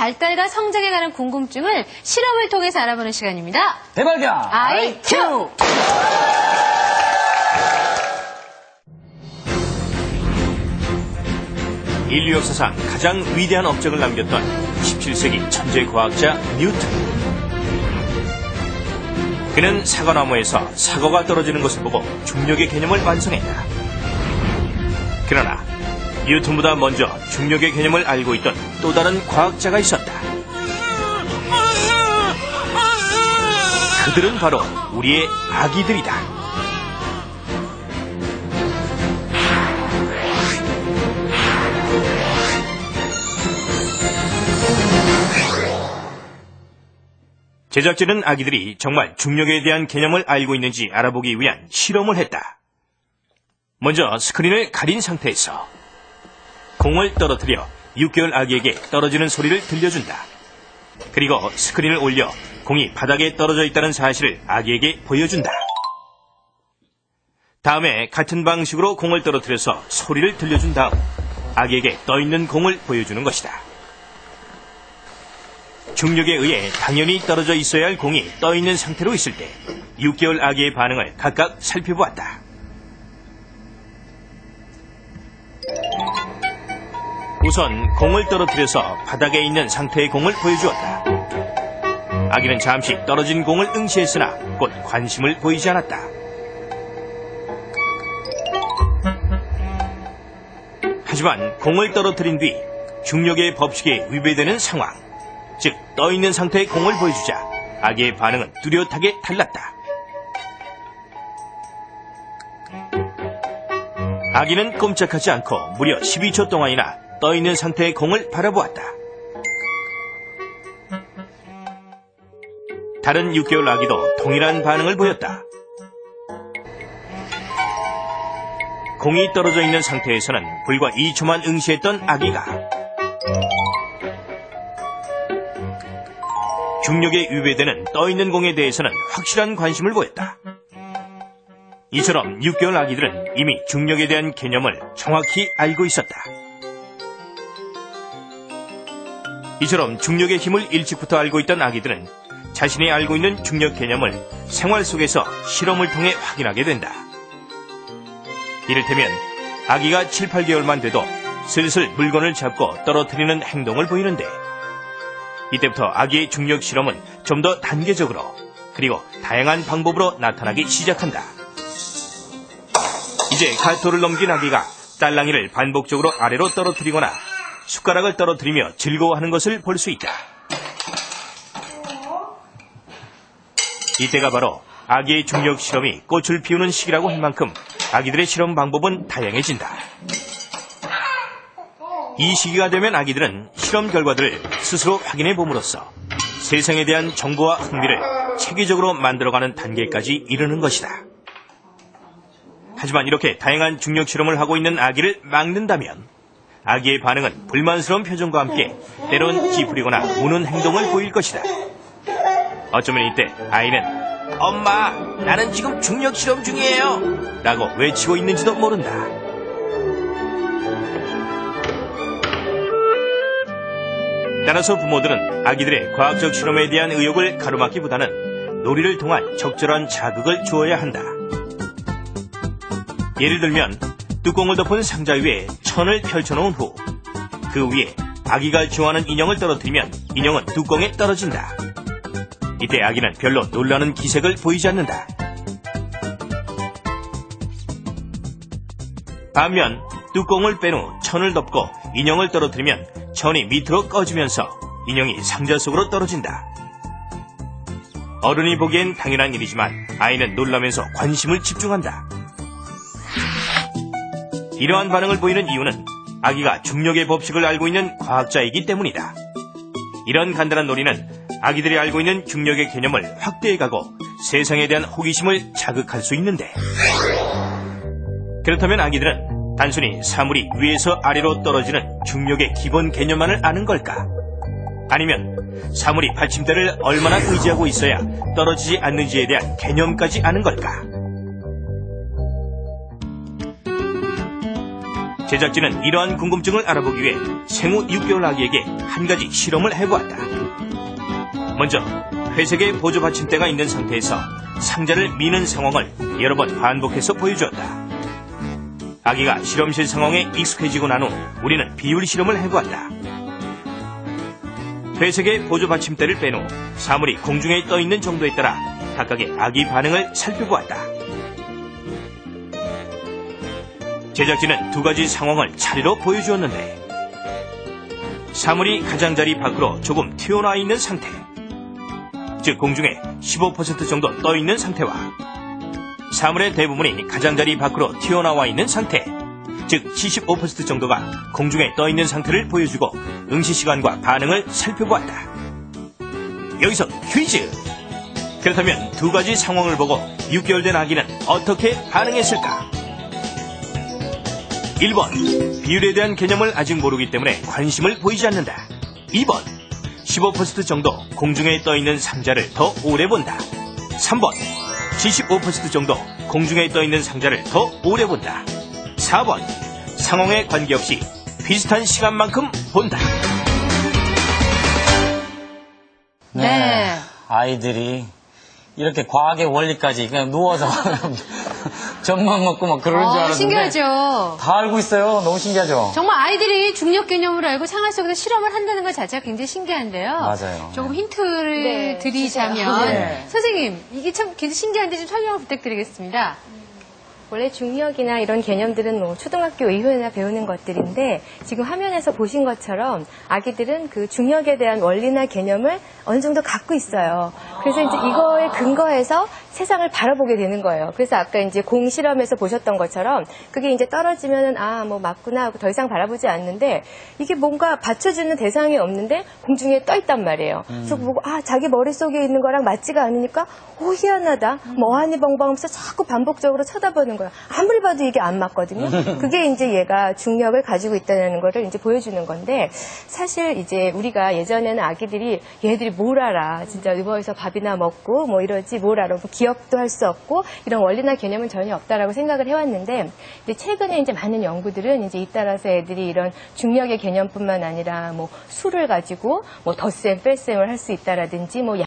발달과 성장에 관한 궁금증을 실험을 통해서 알아보는 시간입니다. 대발견 IQ! 인류 역사상 가장 위대한 업적을 남겼던 17세기 천재 과학자 뉴턴. 그는 사과나무에서 사과가 떨어지는 것을 보고 중력의 개념을 완성했다. 그러나 뉴턴보다 먼저 중력의 개념을 알고 있던 또 다른 과학자가 있었다. 그들은 바로 우리의 아기들이다. 제작진은 아기들이 정말 중력에 대한 개념을 알고 있는지 알아보기 위한 실험을 했다. 먼저 스크린을 가린 상태에서 공을 떨어뜨려 6개월 아기에게 떨어지는 소리를 들려준다. 그리고 스크린을 올려 공이 바닥에 떨어져 있다는 사실을 아기에게 보여준다. 다음에 같은 방식으로 공을 떨어뜨려서 소리를 들려준 다음 아기에게 떠있는 공을 보여주는 것이다. 중력에 의해 당연히 떨어져 있어야 할 공이 떠있는 상태로 있을 때 6개월 아기의 반응을 각각 살펴보았다. 우선 공을 떨어뜨려서 바닥에 있는 상태의 공을 보여주었다. 아기는 잠시 떨어진 공을 응시했으나 곧 관심을 보이지 않았다. 하지만 공을 떨어뜨린 뒤 중력의 법칙에 위배되는 상황, 즉 떠있는 상태의 공을 보여주자 아기의 반응은 뚜렷하게 달랐다. 아기는 꼼짝하지 않고 무려 12초 동안이나 떠있는 상태의 공을 바라보았다. 다른 6개월 아기도 동일한 반응을 보였다. 공이 떨어져 있는 상태에서는 불과 2초만 응시했던 아기가 중력에 위배되는 떠있는 공에 대해서는 확실한 관심을 보였다. 이처럼 6개월 아기들은 이미 중력에 대한 개념을 정확히 알고 있었다. 이처럼 중력의 힘을 일찍부터 알고 있던 아기들은 자신이 알고 있는 중력 개념을 생활 속에서 실험을 통해 확인하게 된다. 이를테면 아기가 7, 8개월만 돼도 슬슬 물건을 잡고 떨어뜨리는 행동을 보이는데 이때부터 아기의 중력 실험은 좀 더 단계적으로 그리고 다양한 방법으로 나타나기 시작한다. 이제 가토를 넘긴 아기가 딸랑이를 반복적으로 아래로 떨어뜨리거나 숟가락을 떨어뜨리며 즐거워하는 것을 볼 수 있다. 이때가 바로 아기의 중력 실험이 꽃을 피우는 시기라고 할 만큼 아기들의 실험 방법은 다양해진다. 이 시기가 되면 아기들은 실험 결과들을 스스로 확인해 봄으로써 세상에 대한 정보와 흥미를 체계적으로 만들어가는 단계까지 이르는 것이다. 하지만 이렇게 다양한 중력 실험을 하고 있는 아기를 막는다면 아기의 반응은 불만스러운 표정과 함께 때론 찌푸리거나 우는 행동을 보일 것이다. 어쩌면 이때 아이는 "엄마, 나는 지금 중력 실험 중이에요" 라고 외치고 있는지도 모른다. 따라서 부모들은 아기들의 과학적 실험에 대한 의욕을 가로막기보다는 놀이를 통한 적절한 자극을 주어야 한다. 예를 들면 뚜껑을 덮은 상자 위에 천을 펼쳐놓은 후 그 위에 아기가 좋아하는 인형을 떨어뜨리면 인형은 뚜껑에 떨어진다. 이때 아기는 별로 놀라는 기색을 보이지 않는다. 반면 뚜껑을 뺀 후 천을 덮고 인형을 떨어뜨리면 천이 밑으로 꺼지면서 인형이 상자 속으로 떨어진다. 어른이 보기엔 당연한 일이지만 아이는 놀라면서 관심을 집중한다. 이러한 반응을 보이는 이유는 아기가 중력의 법칙을 알고 있는 과학자이기 때문이다. 이런 간단한 놀이는 아기들이 알고 있는 중력의 개념을 확대해가고 세상에 대한 호기심을 자극할 수 있는데, 그렇다면 아기들은 단순히 사물이 위에서 아래로 떨어지는 중력의 기본 개념만을 아는 걸까? 아니면 사물이 받침대를 얼마나 의지하고 있어야 떨어지지 않는지에 대한 개념까지 아는 걸까? 제작진은 이러한 궁금증을 알아보기 위해 생후 6개월 아기에게 한 가지 실험을 해보았다. 먼저 회색의 보조 받침대가 있는 상태에서 상자를 미는 상황을 여러 번 반복해서 보여주었다. 아기가 실험실 상황에 익숙해지고 난 후 우리는 비율 실험을 해보았다. 회색의 보조 받침대를 뺀 후 사물이 공중에 떠있는 정도에 따라 각각의 아기 반응을 살펴보았다. 제작진은 두 가지 상황을 차례로 보여주었는데, 사물이 가장자리 밖으로 조금 튀어나와 있는 상태, 즉 공중에 15% 정도 떠있는 상태와 사물의 대부분이 가장자리 밖으로 튀어나와 있는 상태, 즉 75% 정도가 공중에 떠있는 상태를 보여주고 응시시간과 반응을 살펴보았다. 여기서 퀴즈! 그렇다면 두 가지 상황을 보고 6개월 된 아기는 어떻게 반응했을까? 1번, 비율에 대한 개념을 아직 모르기 때문에 관심을 보이지 않는다. 2번, 15% 정도 공중에 떠있는 상자를 더 오래 본다. 3번, 75% 정도 공중에 떠있는 상자를 더 오래 본다. 4번, 상황에 관계없이 비슷한 시간만큼 본다. 네. 아이들이 이렇게 과학의 원리까지 그냥 누워서 젖만 먹고 막 그러는 줄 알았는데 신기하죠. 다 알고 있어요. 너무 신기하죠. 정말 아이들이 중력 개념을 알고 상하 속에서 실험을 한다는 것 자체가 굉장히 신기한데요. 맞아요. 조금 힌트를 네, 드리자면 네. 선생님 이게 참 굉장히 신기한데 좀 설명을 부탁드리겠습니다. 원래 중력이나 이런 개념들은 뭐 초등학교 이후에나 배우는 것들인데 지금 화면에서 보신 것처럼 아기들은 그 중력에 대한 원리나 개념을 어느 정도 갖고 있어요. 그래서 이제 이거에 근거해서 세상을 바라보게 되는 거예요. 그래서 아까 이제 공 실험에서 보셨던 것처럼 그게 이제 떨어지면은 아, 뭐 맞구나 하고 더 이상 바라보지 않는데 이게 뭔가 받쳐주는 대상이 없는데 공중에 떠 있단 말이에요. 그래서 보고 아, 자기 머릿속에 있는 거랑 맞지가 않으니까 오, 희한하다. 뭐 어안이 벙벙하면서 자꾸 반복적으로 쳐다보는 거야. 아무리 봐도 이게 안 맞거든요. 그게 이제 얘가 중력을 가지고 있다는 거를 이제 보여주는 건데 사실 이제 우리가 예전에는 아기들이 얘들이 뭘 알아. 진짜 누워서 밥이나 먹고 뭐 이러지 뭘 알아. 뭐 기억도 할 수 없고 이런 원리나 개념은 전혀 없다라고 생각을 해왔는데 근데 최근에 이제 많은 연구들은 이제 잇따라서 애들이 이런 중력의 개념뿐만 아니라 뭐 수를 가지고 뭐 덧셈, 뺄셈을 할 수 있다라든지 뭐